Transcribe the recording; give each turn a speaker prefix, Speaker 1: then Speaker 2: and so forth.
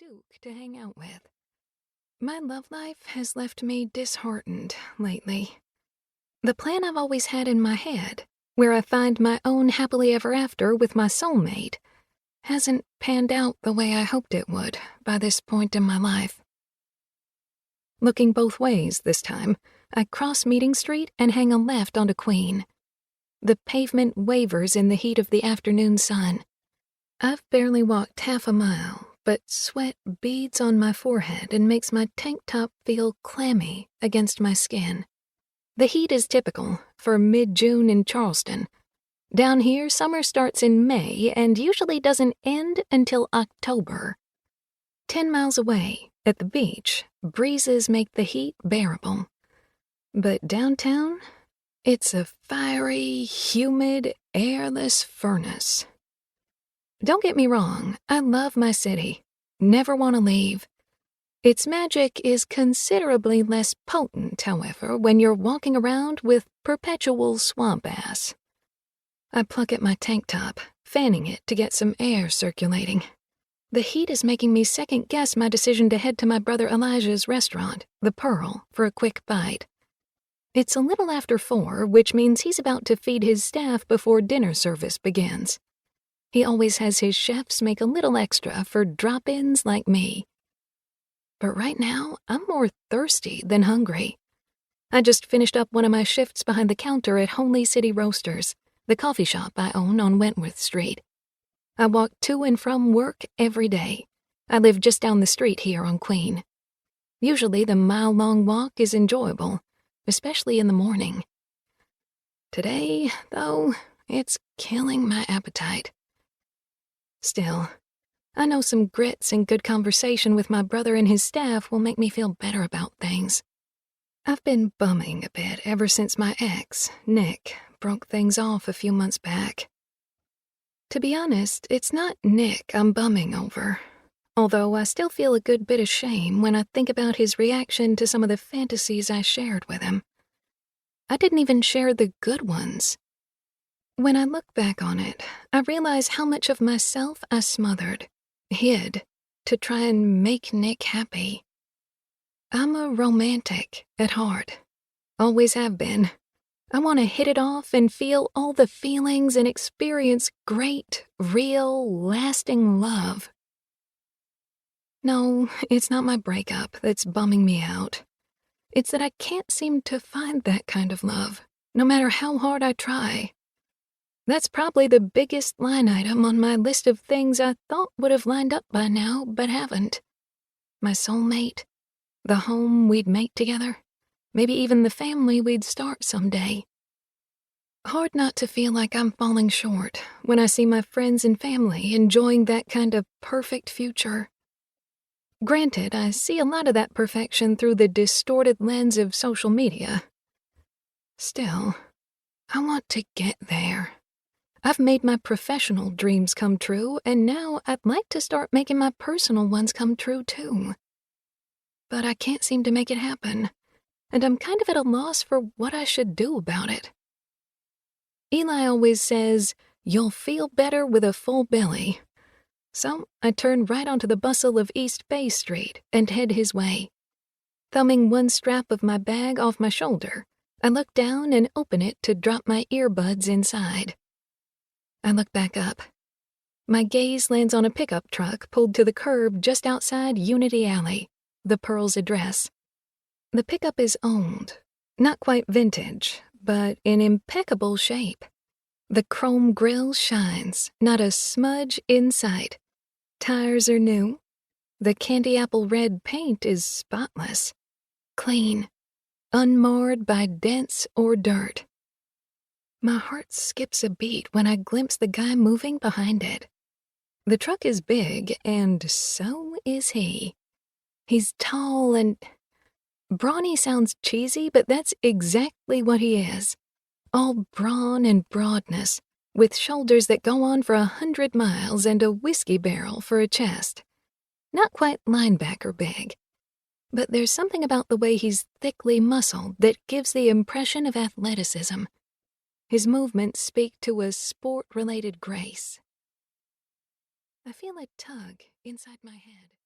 Speaker 1: Duke to hang out with. My love life has left me disheartened lately. The plan I've always had in my head, where I find my own happily ever after with my soulmate, hasn't panned out the way I hoped it would by this point in my life. Looking both ways this time, I cross Meeting Street and hang a left onto Queen. The pavement wavers in the heat of the afternoon sun. I've barely walked half a mile, but sweat beads on my forehead and makes my tank top feel clammy against my skin. The heat is typical for mid-June in Charleston. Down here, summer starts in May and usually doesn't end until October. 10 miles away, at the beach, breezes make the heat bearable. But downtown, it's a fiery, humid, airless furnace. Don't get me wrong, I love my city. Never want to leave. Its magic is considerably less potent, however, when you're walking around with perpetual swamp ass. I pluck at my tank top, fanning it to get some air circulating. The heat is making me second-guess my decision to head to my brother Elijah's restaurant, The Pearl, for a quick bite. It's a little after 4, which means he's about to feed his staff before dinner service begins. He always has his chefs make a little extra for drop-ins like me. But right now, I'm more thirsty than hungry. I just finished up one of my shifts behind the counter at Holy City Roasters, the coffee shop I own on Wentworth Street. I walk to and from work every day. I live just down the street here on Queen. Usually the mile-long walk is enjoyable, especially in the morning. Today, though, it's killing my appetite. Still, I know some grits and good conversation with my brother and his staff will make me feel better about things. I've been bumming a bit ever since my ex, Nick, broke things off a few months back. To be honest, it's not Nick I'm bumming over, although I still feel a good bit of shame when I think about his reaction to some of the fantasies I shared with him. I didn't even share the good ones. When I look back on it, I realize how much of myself I smothered, hid, to try and make Nick happy. I'm a romantic at heart. Always have been. I want to hit it off and feel all the feelings and experience great, real, lasting love. No, it's not my breakup that's bumming me out. It's that I can't seem to find that kind of love, no matter how hard I try. That's probably the biggest line item on my list of things I thought would have lined up by now, but haven't. My soulmate, the home we'd make together, maybe even the family we'd start someday. Hard not to feel like I'm falling short when I see my friends and family enjoying that kind of perfect future. Granted, I see a lot of that perfection through the distorted lens of social media. Still, I want to get there. I've made my professional dreams come true, and now I'd like to start making my personal ones come true, too. But I can't seem to make it happen, and I'm kind of at a loss for what I should do about it. Eli always says, "You'll feel better with a full belly." So I turn right onto the bustle of East Bay Street and head his way. Thumbing one strap of my bag off my shoulder, I look down and open it to drop my earbuds inside. I look back up. My gaze lands on a pickup truck pulled to the curb just outside Unity Alley, the Pearl's address. The pickup is old, not quite vintage, but in impeccable shape. The chrome grille shines, not a smudge in sight. Tires are new. The candy apple red paint is spotless, clean, unmarred by dents or dirt. My heart skips a beat when I glimpse the guy moving behind it. The truck is big, and so is he. He's tall and... brawny sounds cheesy, but that's exactly what he is. All brawn and broadness, with shoulders that go on for 100 miles and a whiskey barrel for a chest. Not quite linebacker big, but there's something about the way he's thickly muscled that gives the impression of athleticism. His movements speak to a sport-related grace. I feel a tug inside my head.